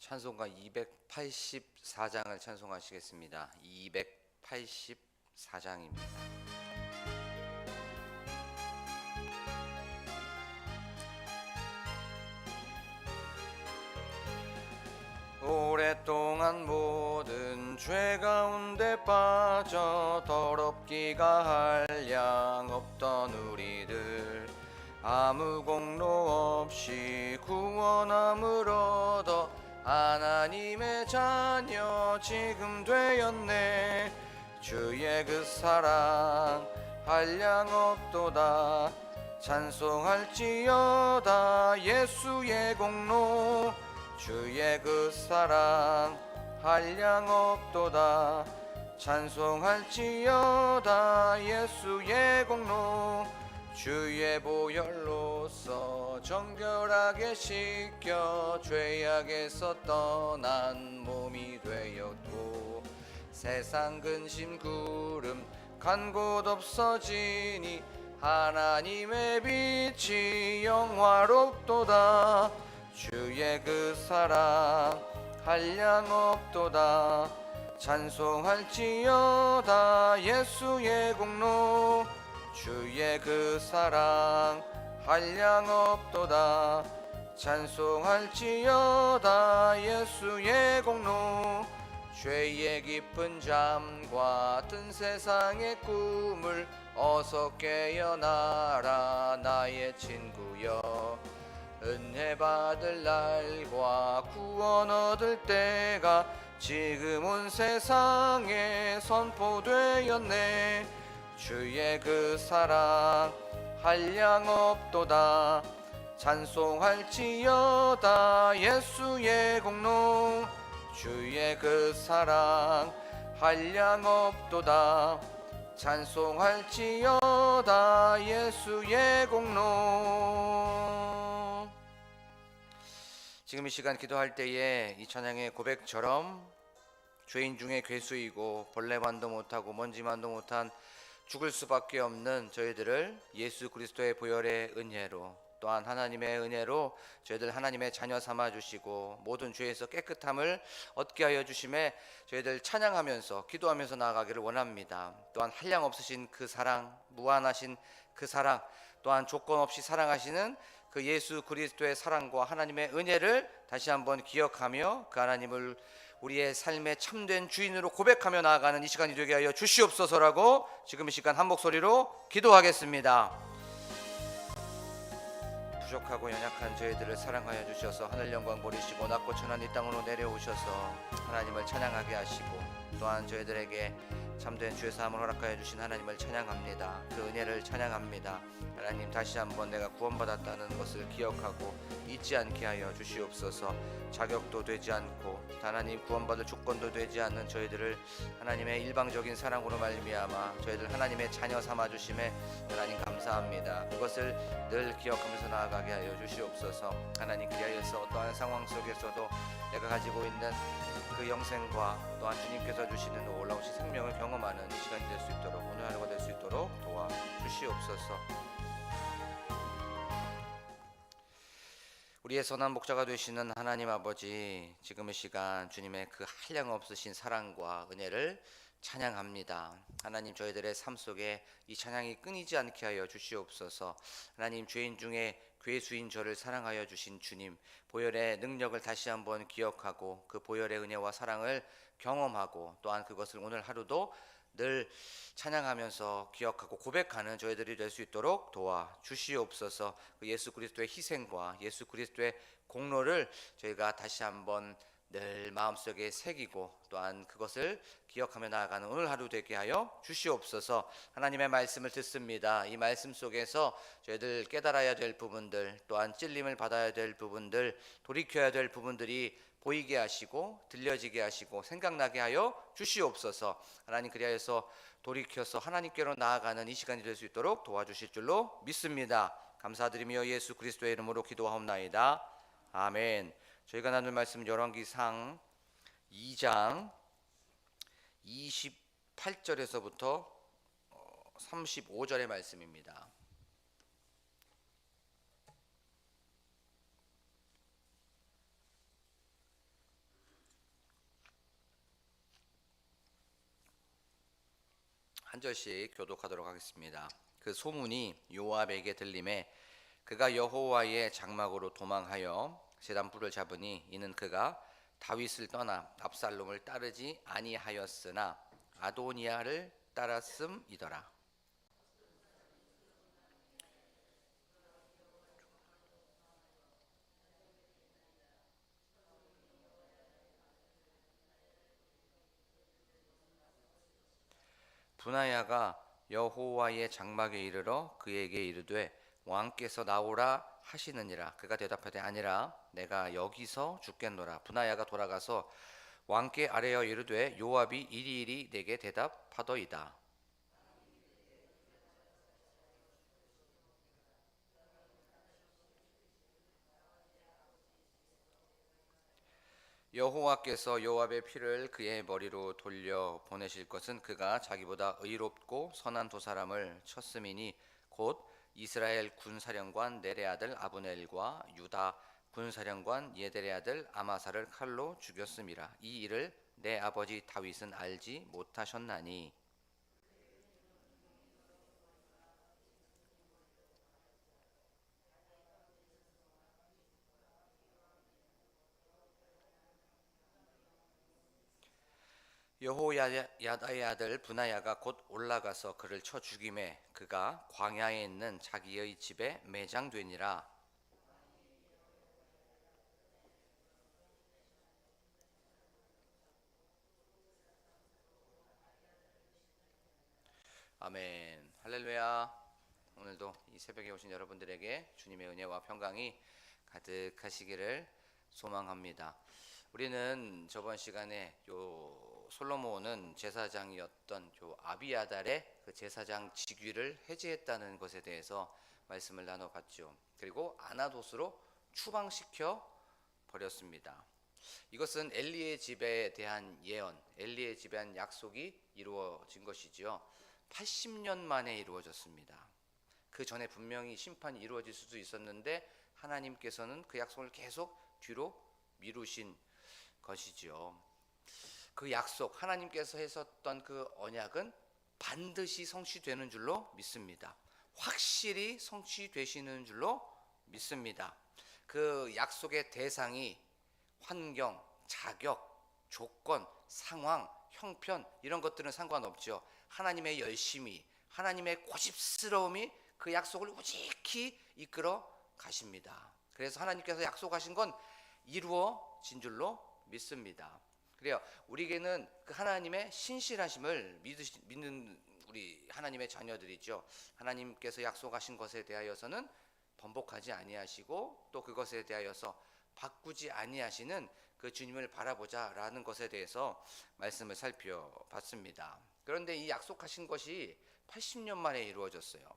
찬송가 284장을 찬송하시겠습니다. 284장입니다. 오랫동안 모든 죄 가운데 빠져 더럽기가 한량 없던 우리들, 아무 공로 없이 구원함을 얻어 하나님의 자녀 지금 되었네. 주의 그 사랑 한량 없도다. 찬송할지어다 예수의 공로. 주의 그 사랑 한량 없도다. 찬송할지어다 예수의 공로. 주의 보혈로서 정결하게 씻겨 죄악에서 떠난 몸이 되었고, 세상 근심 구름 간 곳 없어지니 하나님의 빛이 영화롭도다. 주의 그 사랑 한량 없도다. 찬송할지어다 예수의 공로. 주의 그 사랑 한량 없도다. 찬송할지어다 예수의 공로. 죄의 깊은 잠과 든 세상의 꿈을 어서 깨어나라 나의 친구여. 은혜 받을 날과 구원 얻을 때가 지금 온 세상에 선포되었네. 주의 그 사랑 한량 없도다. 찬송할지어다 예수의 공로. 주의 그 사랑 한량 없도다. 찬송할지어다 예수의 공로. 지금 이 시간 기도할 때에 이 찬양의 고백처럼 죄인 중에 괴수이고 벌레만도 못하고 먼지만도 못한 죽을 수밖에 없는 저희들을 예수 그리스도의 보혈의 은혜로, 또한 하나님의 은혜로 저희들 하나님의 자녀 삼아 주시고 모든 죄에서 깨끗함을 얻게 하여 주심에 저희들 찬양하면서 기도하면서 나아가기를 원합니다. 또한 한량 없으신 그 사랑, 무한하신 그 사랑, 또한 조건 없이 사랑하시는 그 예수 그리스도의 사랑과 하나님의 은혜를 다시 한번 기억하며 그 하나님을 우리의 삶의 참된 주인으로 고백하며 나아가는 이 시간이 되게 하여 주시옵소서라고 지금 이 시간 한 목소리로 기도하겠습니다. 부족하고 연약한 저희들을 사랑하여 주셔서 하늘 영광 버리시고 낮고 천한 이 땅으로 내려오셔서 하나님을 찬양하게 하시고, 또한 저희들에게 참된 주의 사함을 허락하여 주신 하나님을 찬양합니다. 그 은혜를 찬양합니다. 하나님, 다시 한번 내가 구원받았다는 것을 기억하고 잊지 않게 하여 주시옵소서. 자격도 되지 않고 하나님 구원받을 조건도 되지 않는 저희들을 하나님의 일방적인 사랑으로 말미암아 저희들 하나님의 자녀 삼아 주심에 하나님 감사합니다. 그것을 늘 기억하면서 나아가게 하여 주시옵소서. 하나님, 그리하여서 어떠한 상황 속에서도 내가 가지고 있는 그 영생과 또한 주님께서 주시는 놀라우신 생명을 경험하는 이 시간이 될 수 있도록, 오늘 하루가 될 수 있도록 도와주시옵소서. 우리의 선한 목자가 되시는 하나님 아버지, 지금 이 시간 주님의 그 한량 없으신 사랑과 은혜를 찬양합니다. 하나님, 저희들의 삶 속에 이 찬양이 끊이지 않게 하여 주시옵소서. 하나님, 죄인 중에 괴수인 저를 사랑하여 주신 주님, 보혈의 능력을 다시 한번 기억하고 그 보혈의 은혜와 사랑을 경험하고, 또한 그것을 오늘 하루도 늘 찬양하면서 기억하고 고백하는 저희들이 될 수 있도록 도와주시옵소서. 그 예수 그리스도의 희생과 예수 그리스도의 공로를 저희가 다시 한번 늘 마음속에 새기고, 또한 그것을 기억하며 나아가는 오늘 하루 되게 하여 주시옵소서. 하나님의 말씀을 듣습니다. 이 말씀 속에서 저희들 깨달아야 될 부분들, 또한 찔림을 받아야 될 부분들, 돌이켜야 될 부분들이 보이게 하시고 들려지게 하시고 생각나게 하여 주시옵소서. 하나님, 그리하여서 돌이켜서 하나님께로 나아가는 이 시간이 될 수 있도록 도와주실 줄로 믿습니다. 감사드리며 예수 그리스도의 이름으로 기도하옵나이다. 아멘. 저희가 나눌 말씀 열왕기상 2장 28절에서부터 35절의 말씀입니다. 한 절씩 교독하도록 하겠습니다. 그 소문이 요압에게 들림에 그가 여호와의 장막으로 도망하여 제단 뿔을 잡으니 이는 그가 다윗을 떠나 압살롬을 따르지 아니하였으나 아도니아를 따랐음이더라. 분하야가 여호와의 장막에 이르러 그에게 이르되 왕께서 나오라 하시느니라. 그가 대답하되 아니라 내가 여기서 죽겠노라. 분하야가 돌아가서 왕께 아뢰어 이르되 요압이 이리이리 내게 대답하더이다. 여호와께서 요압의 피를 그의 머리로 돌려 보내실 것은 그가 자기보다 의롭고 선한 두 사람을 쳤음이니 곧 이스라엘 군사령관 넬의 아들 아브넬과 유다 군사령관 예델의 아들 아마사를 칼로 죽였음이라. 이 일을 내 아버지 다윗은 알지 못하셨나니. 여호야다의 아들 분하야가 곧 올라가서 그를 쳐 죽임에 그가 광야에 있는 자기의 집에 매장되니라. 아멘. 할렐루야. 오늘도 이 새벽에 오신 여러분들에게 주님의 은혜와 평강이 가득하시기를 소망합니다. 우리는 저번 시간에 솔로몬은 제사장이었던 아비아달의 그 제사장 직위를 해제했다는 것에 대해서 말씀을 나눠봤죠. 그리고 아나돗으로 추방시켜 버렸습니다. 이것은 엘리의 집에 대한 예언, 엘리의 집에 대한 약속이 이루어진 것이지요. 80년 만에 이루어졌습니다. 그 전에 분명히 심판이 이루어질 수도 있었는데 하나님께서는 그 약속을 계속 뒤로 미루신 것이지요. 그 약속, 하나님께서 하셨던 그 언약은 반드시 성취되는 줄로 믿습니다. 확실히 성취되시는 줄로 믿습니다. 그 약속의 대상이 환경, 자격, 조건, 상황, 형편 이런 것들은 상관없죠. 하나님의 열심이, 하나님의 고집스러움이 그 약속을 우직히 이끌어 가십니다. 그래서 하나님께서 약속하신 건 이루어진 줄로 믿습니다. 그래요. 우리에게는 그 하나님의 신실하심을 믿는 우리 하나님의 자녀들이죠. 하나님께서 약속하신 것에 대하여서는 번복하지 아니하시고 또 그것에 대하여서 바꾸지 아니하시는 그 주님을 바라보자라는 것에 대해서 말씀을 살펴봤습니다. 그런데 이 약속하신 것이 80년 만에 이루어졌어요.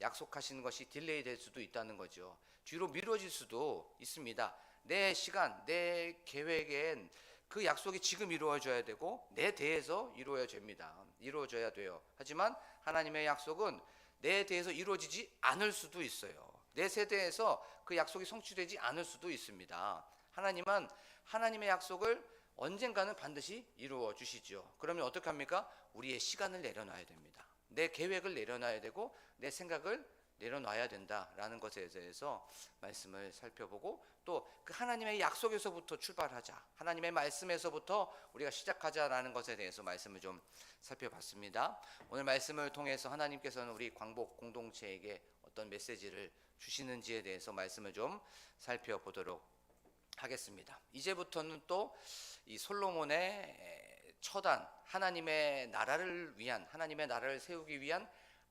약속하신 것이 딜레이 될 수도 있다는 거죠. 뒤로 미뤄질 수도 있습니다. 내 시간, 내 계획엔 그 약속이 지금 이루어져야 되고 내 대에서 이루어져야 돼요. 하지만 하나님의 약속은 내 대에서 이루어지지 않을 수도 있어요. 내 세대에서 그 약속이 성취되지 않을 수도 있습니다. 하나님은 하나님의 약속을 언젠가는 반드시 이루어 주시죠. 그러면 어떻게 합니까? 우리의 시간을 내려놔야 됩니다. 내 계획을 내려놔야 되고 내 생각을 내려놔야 된다라는 것에 대해서 말씀을 살펴보고 또 그 하나님의 약속에서부터 출발하자, 하나님의 말씀에서부터 우리가 시작하자라는 것에 대해서 말씀을 좀 살펴봤습니다. 오늘 말씀을 통해서 하나님께서는 우리 광복 공동체에게 어떤 메시지를 주시는지에 대해서 말씀을 좀 살펴보도록 하겠습니다. 이제부터는 또 이 솔로몬의 처단, 하나님의 나라를 세우기 위한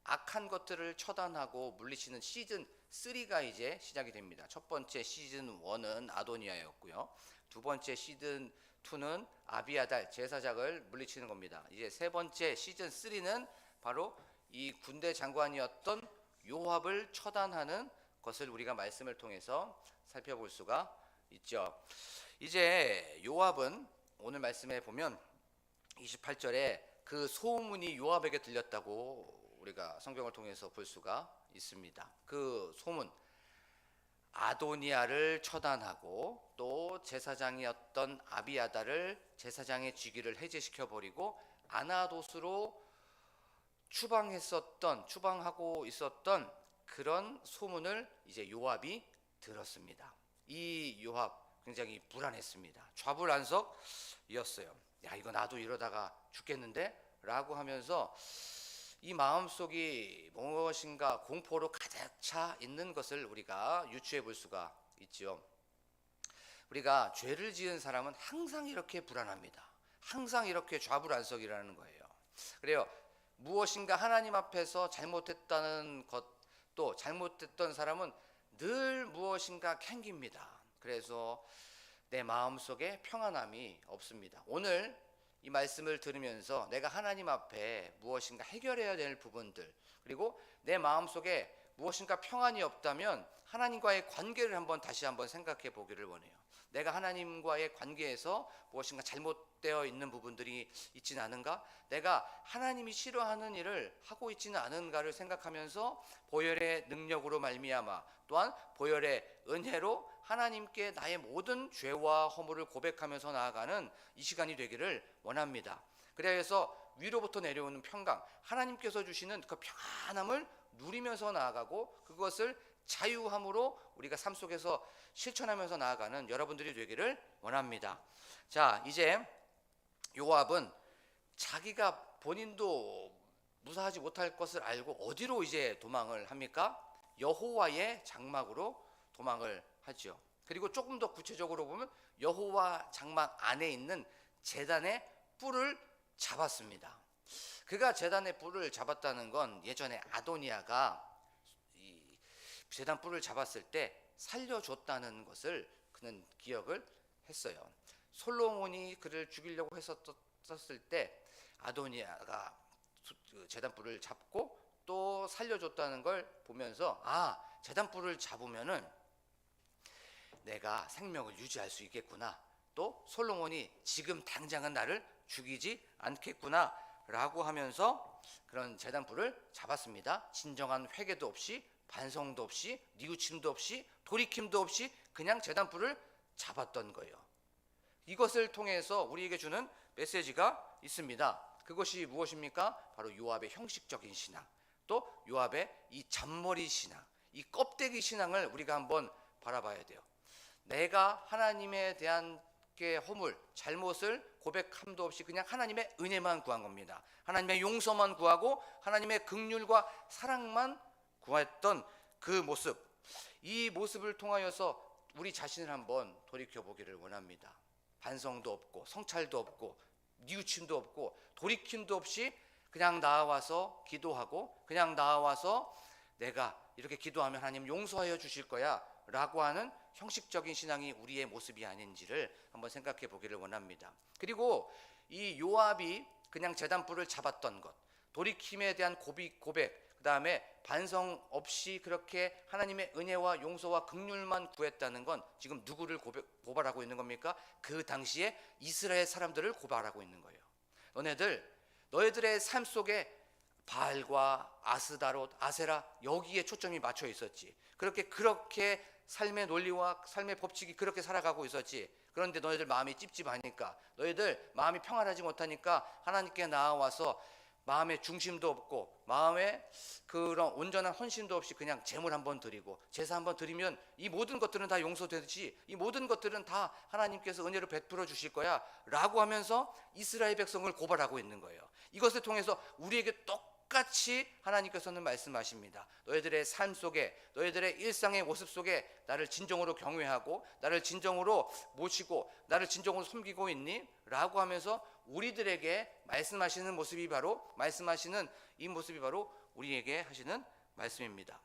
악한 것들을 처단하고 물리치는 시즌 3가 이제 시작이 됩니다. 첫 번째 시즌 1은 아도니아였고요. 두 번째 시즌 2는 아비아달 제사장을 물리치는 겁니다. 이제 세 번째 시즌 3는 바로 이 군대 장관이었던 요압을 처단하는 것을 우리가 말씀을 통해서 살펴볼 수가 있죠. 이제 요압은 오늘 말씀에 보면 28절에 그 소문이 요압에게 들렸다고 우리가 성경을 통해서 볼 수가 있습니다. 그 소문, 아도니아를 처단하고 또 제사장이었던 아비아달을 제사장의 직위를 해제시켜 버리고 아나돗으로 추방하고 있었던 그런 소문을 이제 요압이 들었습니다. 이 요압 굉장히 불안했습니다. 좌불안석이었어요. 야, 이거 나도 이러다가 죽겠는데? 라고 하면서 이 마음속이 무엇인가 공포로 가득 차 있는 것을 우리가 유추해 볼 수가 있죠. 우리가 죄를 지은 사람은 항상 이렇게 불안합니다. 항상 이렇게 좌불안석이라는 거예요. 그래요. 무엇인가 하나님 앞에서 잘못했다는 것, 또 잘못했던 사람은 늘 무엇인가 캥깁니다. 그래서 내 마음속에 평안함이 없습니다. 오늘 이 말씀을 들으면서 내가 하나님 앞에 무엇인가 해결해야 될 부분들, 그리고 내 마음속에 무엇인가 평안이 없다면 하나님과의 관계를 다시 한번 생각해 보기를 원해요. 내가 하나님과의 관계에서 무엇인가 잘못되어 있는 부분들이 있지는 않은가? 내가 하나님이 싫어하는 일을 하고 있지는 않은가를 생각하면서 보혈의 능력으로 말미암아, 또한 보혈의 은혜로 하나님께 나의 모든 죄와 허물을 고백하면서 나아가는 이 시간이 되기를 원합니다. 그래서 위로부터 내려오는 평강, 하나님께서 주시는 그 평안함을 누리면서 나아가고, 그것을 자유함으로 우리가 삶 속에서 실천하면서 나아가는 여러분들이 되기를 원합니다. 자, 이제 요압은 자기가 본인도 무사하지 못할 것을 알고 어디로 이제 도망을 합니까? 여호와의 장막으로 도망을 하죠. 그리고 조금 더 구체적으로 보면 여호와 장막 안에 있는 제단의 뿔을 잡았습니다. 그가 제단의 뿔을 잡았다는 건 예전에 아도니아가 이 제단 뿔을 잡았을 때 살려줬다는 것을 그는 기억을 했어요. 솔로몬이 그를 죽이려고 했었을 때 아도니아가 제단 뿔을 잡고 또 살려줬다는 걸 보면서, 아, 제단 뿔을 잡으면은 내가 생명을 유지할 수 있겠구나, 또 솔로몬이 지금 당장은 나를 죽이지 않겠구나 라고 하면서 그런 제단 뿔을 잡았습니다. 진정한 회개도 없이, 반성도 없이, 뉘우침도 없이, 돌이킴도 없이 그냥 제단 뿔을 잡았던 거예요. 이것을 통해서 우리에게 주는 메시지가 있습니다. 그것이 무엇입니까? 바로 요압의 형식적인 신앙, 또 요압의 이 잔머리 신앙, 이 껍데기 신앙을 우리가 한번 바라봐야 돼요. 내가 하나님에 대한 허물, 잘못을 고백함도 없이 그냥 하나님의 은혜만 구한 겁니다. 하나님의 용서만 구하고 하나님의 긍휼과 사랑만 구했던 그 모습, 이 모습을 통하여서 우리 자신을 한번 돌이켜보기를 원합니다. 반성도 없고, 성찰도 없고, 뉘우침도 없고, 돌이킴도 없이 그냥 나와서 기도하고, 그냥 나와서 내가 이렇게 기도하면 하나님 용서하여 주실 거야 라고 하는 형식적인 신앙이 우리의 모습이 아닌지를 한번 생각해 보기를 원합니다. 그리고 이 요압이 그냥 제단불을 잡았던 것, 돌이킴에 대한 고백, 그 다음에 반성 없이 그렇게 하나님의 은혜와 용서와 긍휼만 구했다는 건 지금 누구를 고발하고 있는 겁니까? 그 당시에 이스라엘 사람들을 고발하고 있는 거예요. 너희들의 삶 속에 바알과 아스다롯, 아세라, 여기에 초점이 맞춰 있었지. 그렇게 삶의 논리와 삶의 법칙이 그렇게 살아가고 있었지. 그런데 너희들 마음이 찝찝하니까, 너희들 마음이 평안하지 못하니까 하나님께 나와서 마음의 중심도 없고, 마음에 그런 온전한 헌신도 없이 그냥 제물 한번 드리고 제사 한번 드리면 이 모든 것들은 다 용서되듯이, 이 모든 것들은 다 하나님께서 은혜로 베풀어 주실 거야 라고 하면서 이스라엘 백성을 고발하고 있는 거예요. 이것을 통해서 우리에게 똑같이 하나님께서는 말씀하십니다. 너희들의 삶 속에, 너희들의 일상의 모습 속에 나를 진정으로 경외하고 나를 진정으로 모시고 나를 진정으로 섬기고 있니? 라고 하면서 우리들에게 말씀하시는 모습이 바로, 말씀하시는 이 모습이 바로 우리에게 하시는 말씀입니다.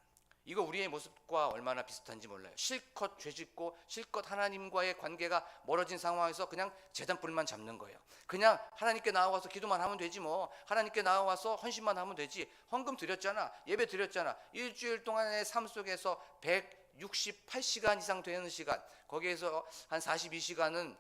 이거 우리의 모습과 얼마나 비슷한지 몰라요. 실컷 죄짓고 실컷 하나님과의 관계가 멀어진 상황에서 그냥 제단불만 잡는 거예요. 그냥 하나님께 나와서 기도만 하면 되지 뭐, 하나님께 나와서 헌신만 하면 되지, 헌금 드렸잖아, 예배 드렸잖아. 일주일 동안의 삶 속에서 168시간 이상 되는 시간, 거기에서 한 42시간은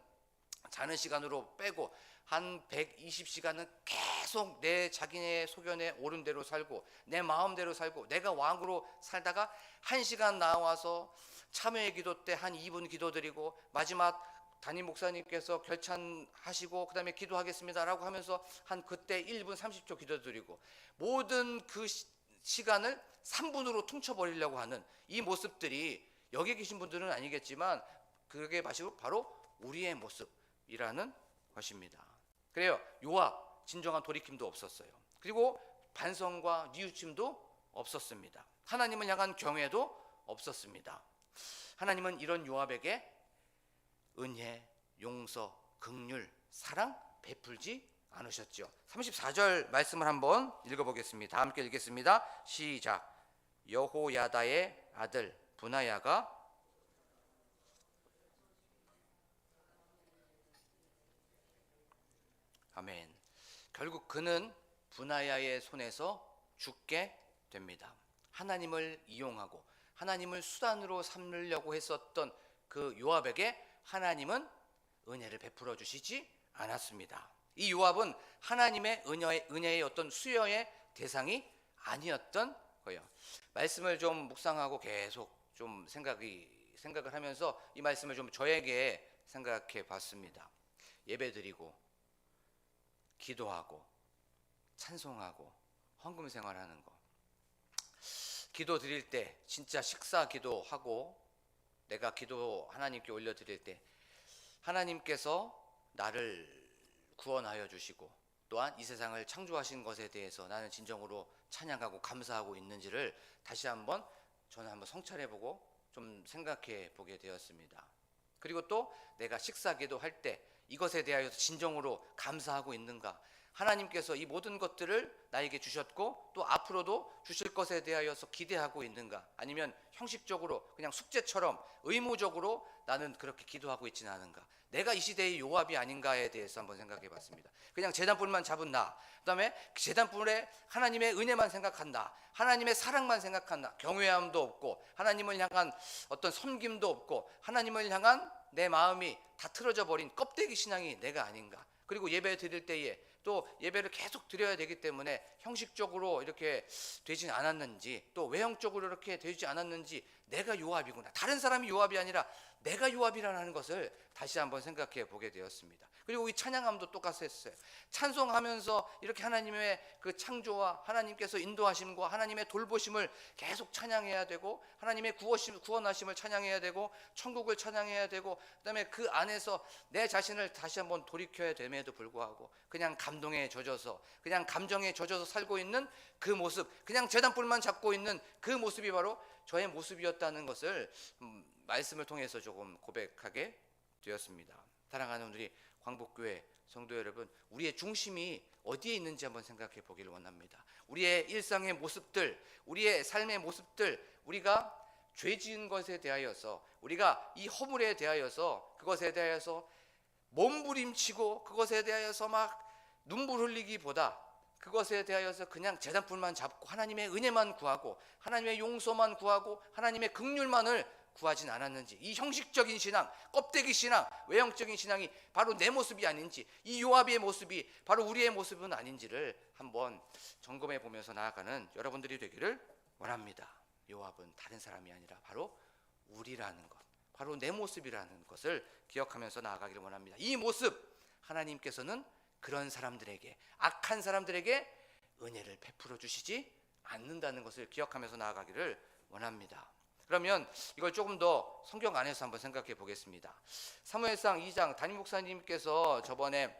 자는 시간으로 빼고 한 120시간은 계속 내 자기네 소견에 옳은 대로 살고 내 마음대로 살고 내가 왕으로 살다가 1시간 나와서 참회의 기도 때 한 2분 기도 드리고 마지막 담임 목사님께서 결찬하시고 그다음에 기도하겠습니다라고 하면서 한 그때 1분 30초 기도드리고 모든 그 시간을 3분으로 퉁쳐버리려고 하는 이 모습들이 여기 계신 분들은 아니겠지만 그게 바로 우리의 모습이라는 것입니다. 그래요. 요압 진정한 돌이킴도 없었어요. 그리고 반성과 뉘우침도 없었습니다. 하나님을 향한 경외도 없었습니다. 하나님은 이런 요압에게 은혜, 용서, 긍휼, 사랑 베풀지 않으셨죠. 34절 말씀을 한번 읽어보겠습니다. 함께 읽겠습니다. 시작. 여호야다의 아들 브나야가 아멘. 결국 그는 브나야의 손에서 죽게 됩니다. 하나님을 이용하고 하나님을 수단으로 삼으려고 했었던 그 요압에게 하나님은 은혜를 베풀어 주시지 않았습니다. 이 요압은 하나님의 은혜의 어떤 수여의 대상이 아니었던 거예요. 말씀을 좀 묵상하고 계속 좀 생각을 하면서 이 말씀을 좀 저에게 생각해 봤습니다. 예배드리고 기도하고 찬송하고 헌금 생활하는 거, 기도 드릴 때 진짜 식사 기도하고 내가 기도 하나님께 올려드릴 때 하나님께서 나를 구원하여 주시고 또한 이 세상을 창조하신 것에 대해서 나는 진정으로 찬양하고 감사하고 있는지를 다시 한번 저는 한번 성찰해보고 좀 생각해 보게 되었습니다. 그리고 또 내가 식사 기도할 때 이것에 대하여서 진정으로 감사하고 있는가, 하나님께서 이 모든 것들을 나에게 주셨고 또 앞으로도 주실 것에 대하여서 기대하고 있는가, 아니면 형식적으로 그냥 숙제처럼 의무적으로 나는 그렇게 기도하고 있지는 않은가, 내가 이 시대의 요압이 아닌가에 대해서 한번 생각해 봤습니다. 그냥 제단불만 잡은 나, 그다음에 제단불에 하나님의 은혜만 생각한다, 하나님의 사랑만 생각한다, 경외함도 없고 하나님을 향한 어떤 섬김도 없고 하나님을 향한 내 마음이 다 틀어져 버린 껍데기 신앙이 내가 아닌가. 그리고 예배 드릴 때에 또 예배를 계속 드려야 되기 때문에 형식적으로 이렇게 되지 않았는지, 또 외형적으로 이렇게 되지 않았는지, 내가 요압이구나, 다른 사람이 요압이 아니라 내가 요압이라는 것을 다시 한번 생각해 보게 되었습니다. 그리고 이 찬양함도 똑같았어요. 찬송하면서 이렇게 하나님의 그 창조와 하나님께서 인도하심과 하나님의 돌보심을 계속 찬양해야 되고, 하나님의 구원하심을 찬양해야 되고, 천국을 찬양해야 되고, 그다음에 그 안에서 내 자신을 다시 한번 돌이켜야 됨에도 불구하고 그냥 감동에 젖어서, 그냥 감정에 젖어서 살고 있는 그 모습, 그냥 제단불만 잡고 있는 그 모습이 바로 저의 모습이었다는 것을 말씀을 통해서 조금 고백하게 되었습니다. 사랑하는 우리 광복교회 성도 여러분, 우리의 중심이 어디에 있는지 한번 생각해 보기를 원합니다. 우리의 일상의 모습들, 우리의 삶의 모습들, 우리가 죄 지은 것에 대하여서, 우리가 이 허물에 대하여서, 그것에 대하여서 몸부림치고 그것에 대하여서 막 눈물 흘리기보다 그것에 대하여서 그냥 제단불만 잡고 하나님의 은혜만 구하고 하나님의 용서만 구하고 하나님의 긍휼만을 구하진 않았는지, 이 형식적인 신앙, 껍데기 신앙, 외형적인 신앙이 바로 내 모습이 아닌지, 이 요압의 모습이 바로 우리의 모습은 아닌지를 한번 점검해 보면서 나아가는 여러분들이 되기를 원합니다. 요압은 다른 사람이 아니라 바로 우리라는 것, 바로 내 모습이라는 것을 기억하면서 나아가기를 원합니다. 이 모습, 하나님께서는 그런 사람들에게, 악한 사람들에게 은혜를 베풀어 주시지 않는다는 것을 기억하면서 나아가기를 원합니다. 그러면 이걸 조금 더 성경 안에서 한번 생각해 보겠습니다. 사무엘상 2장 담임 목사님께서 저번에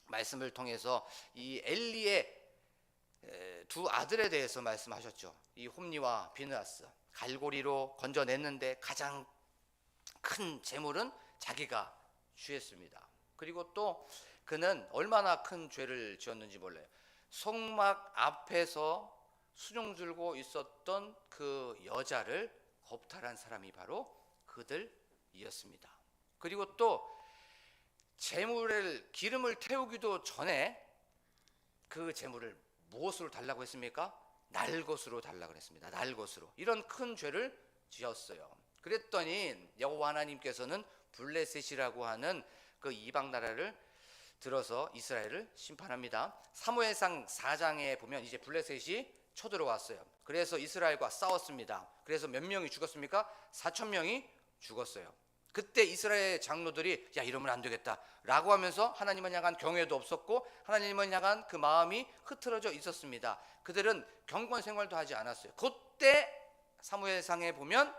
말씀을 통해서 이 엘리의 두 아들에 대해서 말씀하셨죠. 이 홈니와 비느하스, 갈고리로 건져냈는데 가장 큰 재물은 자기가 취했습니다. 그리고 또 그는 얼마나 큰 죄를 지었는지 몰라요. 성막 앞에서 수종 들고 있었던 그 여자를 겁탈한 사람이 바로 그들이었습니다. 그리고 또 재물을, 기름을 태우기도 전에 그 재물을 무엇으로 달라고 했습니까? 날것으로 달라고 했습니다. 날것으로. 이런 큰 죄를 지었어요. 그랬더니 여호와 하나님께서는 블레셋이라고 하는 그 이방 나라를 들어서 이스라엘을 심판합니다. 사무엘상 4장에 보면 이제 블레셋이 쳐들어왔어요. 그래서 이스라엘과 싸웠습니다. 그래서 몇 명이 죽었습니까? 4,000명이 죽었어요. 그때 이스라엘 장로들이 야, 이러면 안 되겠다라고 하면서 하나님을 향한 경외도 없었고 하나님을 향한 그 마음이 흐트러져 있었습니다. 그들은 경건 생활도 하지 않았어요. 그때 사무엘상에 보면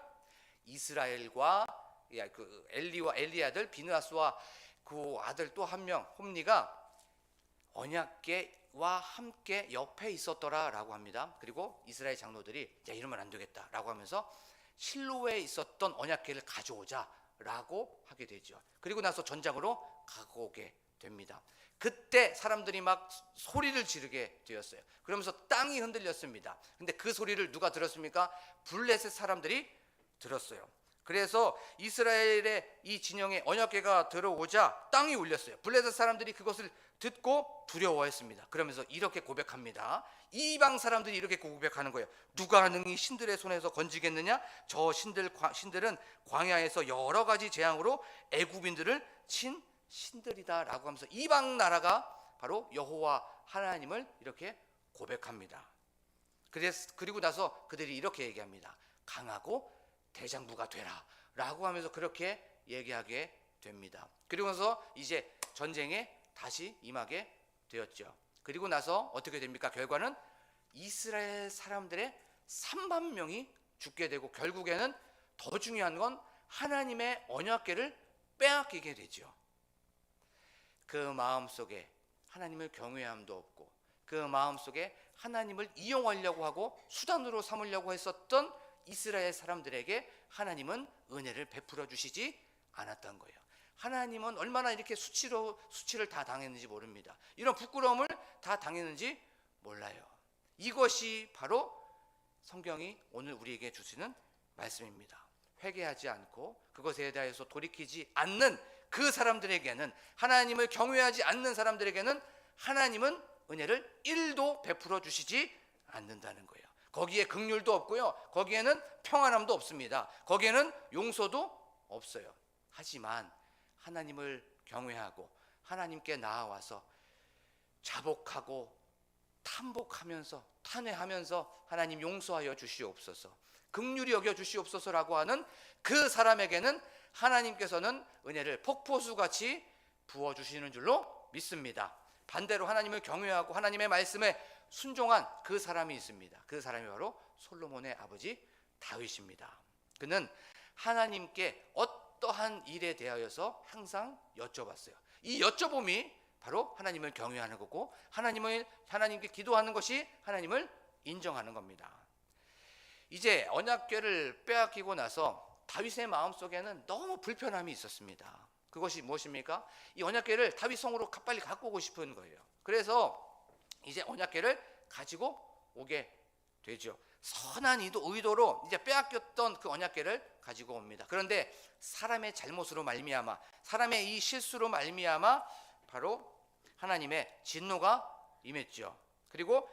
이스라엘과 그 엘리와 엘리 아들 비느하스와 그 아들 또 한 명 홈리가 언약궤와 함께 옆에 있었더라라고 합니다. 그리고 이스라엘 장로들이 야, 이러면 안 되겠다라고 하면서 실로에 있었던 언약궤를 가져오자라고 하게 되죠. 그리고 나서 전장으로 가고 오게 됩니다. 그때 사람들이 막 소리를 지르게 되었어요. 그러면서 땅이 흔들렸습니다. 근데 그 소리를 누가 들었습니까? 블레셋 사람들이 들었어요. 그래서 이스라엘의 이 진영에 언약궤가 들어오자 땅이 울렸어요. 블레셋 사람들이 그것을 듣고 두려워했습니다. 그러면서 이렇게 고백합니다. 이방 사람들이 이렇게 고백하는 거예요. 누가 능히 신들의 손에서 건지겠느냐? 저 신들은 광야에서 여러 가지 재앙으로 애굽인들을 친 신들이다라고 하면서 이방 나라가 바로 여호와 하나님을 이렇게 고백합니다. 그리고 나서 그들이 이렇게 얘기합니다. 강하고 대장부가 되라 라고 하면서 그렇게 얘기하게 됩니다. 그리고 나서 이제 전쟁에 다시 임하게 되었죠. 그리고 나서 어떻게 됩니까? 결과는 이스라엘 사람들의 3만 명이 죽게 되고 결국에는 더 중요한 건 하나님의 언약궤를 빼앗기게 되죠. 그 마음속에 하나님을 경외함도 없고 그 마음속에 하나님을 이용하려고 하고 수단으로 삼으려고 했었던 이스라엘 사람들에게 하나님은 은혜를 베풀어 주시지 않았던 거예요. 하나님은 얼마나 이렇게 수치를 다 당했는지 모릅니다. 이런 부끄러움을 다 당했는지 몰라요. 이것이 바로 성경이 오늘 우리에게 주시는 말씀입니다. 회개하지 않고 그것에 대해서 돌이키지 않는 그 사람들에게는, 하나님을 경외하지 않는 사람들에게는 하나님은 은혜를 1도 베풀어 주시지 않는다는 거예요. 거기에 긍휼도 없고요, 거기에는 평안함도 없습니다. 거기에는 용서도 없어요. 하지만 하나님을 경외하고 하나님께 나아와서 자복하고 탄복하면서 탄회하면서 하나님 용서하여 주시옵소서, 긍휼히 여겨 주시옵소서라고 하는 그 사람에게는 하나님께서는 은혜를 폭포수같이 부어주시는 줄로 믿습니다. 반대로 하나님을 경외하고 하나님의 말씀에 순종한 그 사람이 있습니다. 그 사람이 바로 솔로몬의 아버지 다윗입니다. 그는 하나님께 어떠한 일에 대하여서 항상 여쭤봤어요. 이 여쭤봄이 바로 하나님을 경외하는 거고 하나님께 기도하는 것이 하나님을 인정하는 겁니다. 이제 언약궤를 빼앗기고 나서 다윗의 마음속에는 너무 불편함이 있었습니다. 그것이 무엇입니까? 이 언약궤를 다윗 성으로 빨리 갖고 오고 싶은 거예요. 그래서 이제 언약궤를 가지고 오게 되죠. 선한 의도로 이제 빼앗겼던 그 언약궤를 가지고 옵니다. 그런데 사람의 잘못으로 말미암아, 사람의 이 실수로 말미암아 바로 하나님의 진노가 임했죠. 그리고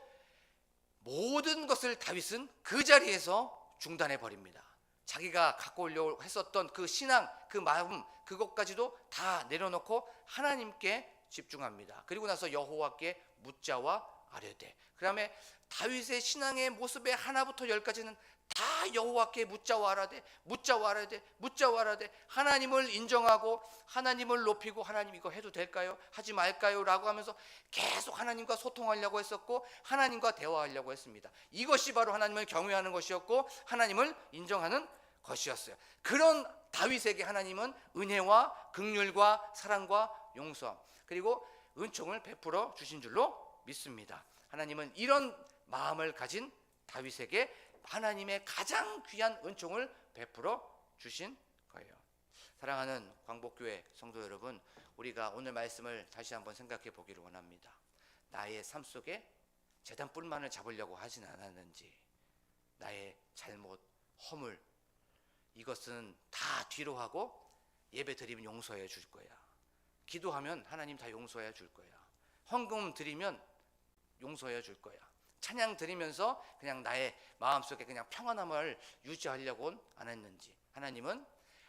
모든 것을 다윗은 그 자리에서 중단해 버립니다. 자기가 갖고 오려고 했었던 그 신앙, 그 마음, 그것까지도 다 내려놓고 하나님께 집중합니다. 그리고 나서 여호와께 묻자와 아뢰되, 그 다음에 다윗의 신앙의 모습의 하나부터 열까지는 다 여호와께 묻자와 아뢰되 하나님을 인정하고 하나님을 높이고, 하나님 이거 해도 될까요? 하지 말까요? 라고 하면서 계속 하나님과 소통하려고 했었고 하나님과 대화하려고 했습니다. 이것이 바로 하나님을 경외하는 것이었고 하나님을 인정하는 것이었어요. 그런 다윗에게 하나님은 은혜와 긍휼과 사랑과 용서 그리고 은총을 베풀어 주신 줄로 믿습니다. 하나님은 이런 마음을 가진 다윗에게 하나님의 가장 귀한 은총을 베풀어 주신 거예요. 사랑하는 광복교회 성도 여러분, 우리가 오늘 말씀을 다시 한번 생각해 보기를 원합니다. 나의 삶 속에 재단 뿔만을 잡으려고 하진 않았는지, 나의 잘못, 허물 이것은 다 뒤로 하고 예배 드리면 용서해 줄 거야. 기도하면 하나님 다 용서해 줄 거야. 헌금 드리면 용서해 줄 거야. 찬양 드리면서 그냥 나의 마음속에 그냥 평안함을 유지하려고는 안 했는지, 하나님은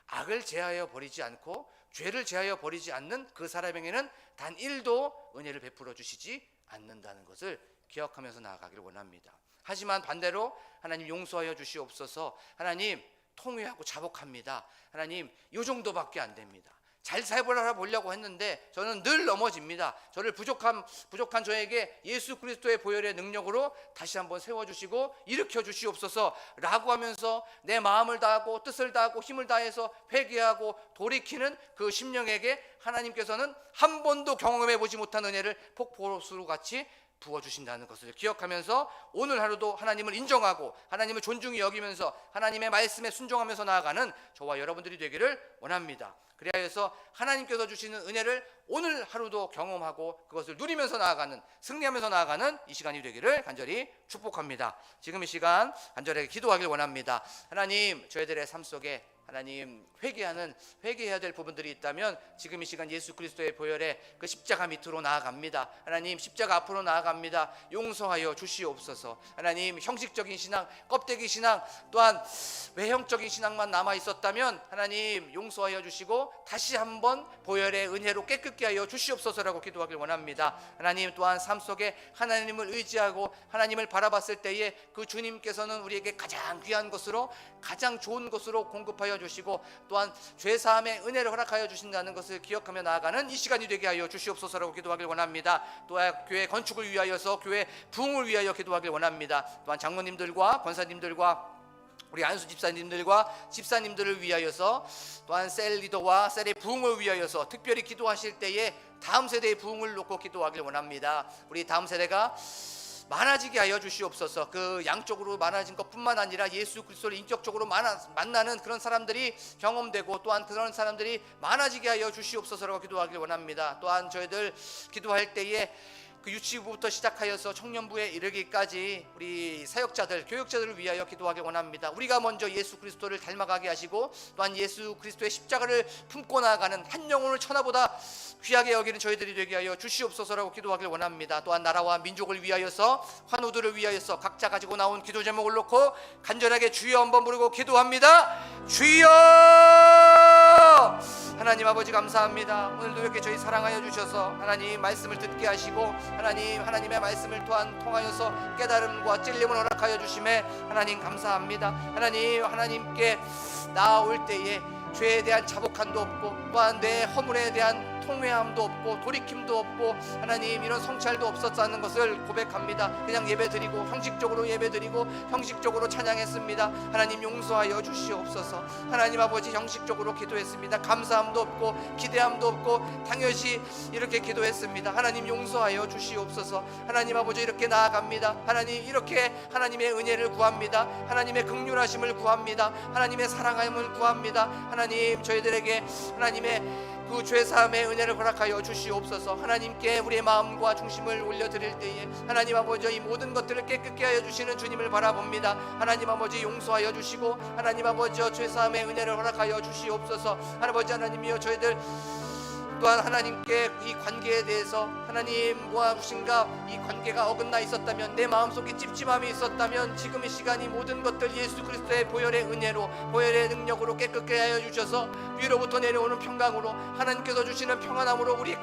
악을 제하여 버리지 않고 죄를 제하여 버리지 않는 그 사람에게는 단 1도 은혜를 베풀어 주시지 않는다는 것을 기억하면서 나아가기를 원합니다. 하지만 반대로 하나님 용서하여 주시옵소서, 하나님 통회하고 자복합니다. 하나님, 이 정도밖에 안 됩니다. 잘 살아보려고 했는데 저는 늘 넘어집니다. 저를 부족한 저에게 예수 그리스도의 보혈의 능력으로 다시 한번 세워주시고 일으켜 주시옵소서 라고 하면서 내 마음을 다하고 뜻을 다하고 힘을 다해서 회개하고 돌이키는 그 심령에게 하나님께서는 한 번도 경험해 보지 못한 은혜를 폭포수로 같이 부어주신다는 것을 기억하면서 오늘 하루도 하나님을 인정하고 하나님을 존중히 여기면서 하나님의 말씀에 순종하면서 나아가는 저와 여러분들이 되기를 원합니다. 그래야 해서 하나님께서 주시는 은혜를 오늘 하루도 경험하고 그것을 누리면서 나아가는, 승리하면서 나아가는 이 시간이 되기를 간절히 축복합니다. 지금 이 시간 간절하게 기도하길 원합니다. 하나님, 저희들의 삶 속에 하나님 회개해야 될 부분들이 있다면 지금 이 시간 예수 그리스도의 보혈의 그 십자가 밑으로 나아갑니다. 하나님, 십자가 앞으로 나아갑니다. 용서하여 주시옵소서. 하나님, 형식적인 신앙, 껍데기 신앙, 또한 외형적인 신앙만 남아 있었다면 하나님 용서하여 주시고 다시 한번 보혈의 은혜로 깨끗게 하여 주시옵소서라고 기도하길 원합니다. 하나님, 또한 삶 속에 하나님을 의지하고 하나님을 바라봤을 때에 그 주님께서는 우리에게 가장 귀한 것으로, 가장 좋은 것으로 공급하여 주시고 또한 죄사함의 은혜를 허락하여 주신다는 것을 기억하며 나아가는 이 시간이 되게 하여 주시옵소서라고 기도하길 원합니다. 또한 교회 건축을 위하여서, 교회 부흥을 위하여 기도하길 원합니다. 또한 장로님들과 권사님들과 우리 안수 집사님들과 집사님들을 위하여서, 또한 셀 리더와 셀의 부흥을 위하여서 특별히 기도하실 때에 다음 세대의 부흥을 놓고 기도하길 원합니다. 우리 다음 세대가 많아지게 하여 주시옵소서. 그 양쪽으로 많아진 것뿐만 아니라 예수 그리스도를 인격적으로 만나는 그런 사람들이 경험되고 또한 그런 사람들이 많아지게 하여 주시옵소서라고 기도하길 원합니다. 또한 저희들 기도할 때에 그 유치부부터 시작하여서 청년부에 이르기까지 우리 사역자들, 교육자들을 위하여 기도하길 원합니다. 우리가 먼저 예수 그리스도를 닮아가게 하시고 또한 예수 그리스도의 십자가를 품고 나아가는 한 영혼을 천하보다 귀하게 여기는 저희들이 되게 하여 주시옵소서라고 기도하길 원합니다. 또한 나라와 민족을 위하여서, 환우들을 위하여서 각자 가지고 나온 기도 제목을 놓고 간절하게 주여 한번 부르고 기도합니다. 주여! 하나님 아버지 감사합니다. 오늘도 이렇게 저희 사랑하여 주셔서 하나님 말씀을 듣게 하시고 하나님의 말씀을 또한 통하여서 깨달음과 찔림을 허락하여 주심에 하나님 감사합니다. 하나님께 나아올 때에 죄에 대한 자복함도 없고 또한 내 허물에 대한 통회함도 없고 돌이킴도 없고 하나님 이런 성찰도 없었다는 것을 고백합니다. 그냥 예배드리고 형식적으로 예배드리고 형식적으로 찬양했습니다. 하나님 용서하여 주시옵소서. 하나님 아버지 형식적으로 기도했습니다. 감사함도 없고 기대함도 없고 당연시 이렇게 기도했습니다. 하나님 용서하여 주시옵소서. 하나님 아버지 이렇게 나아갑니다. 하나님 이렇게 하나님의 은혜를 구합니다. 하나님의 긍휼하심을 구합니다. 하나님의 사랑함을 구합니다. 하나님 저희들에게 하나님의 그 죄사함의 은혜를 허락하여 주시옵소서. 하나님께 우리의 마음과 중심을 올려드릴 때에 하나님 아버지 이 모든 것들을 깨끗게 하여 주시는 주님을 바라봅니다. 하나님 아버지 용서하여 주시고 하나님 아버지 죄사함의 은혜를 허락하여 주시옵소서. 하나님이여 저희들 또한 하나님께 이 관계에 대해서 하나님 무엇인가 이 관계가 어긋나 있었다면, 내 마음속에 찝찝함이 있었다면 지금 이 시간 이 모든 것들 예수 그리스도의 보혈의 은혜로, 보혈의 능력으로 깨끗게 하여 주셔서 위로부터 내려오는 평강으로 하나님께서 주시는 평안함으로 우리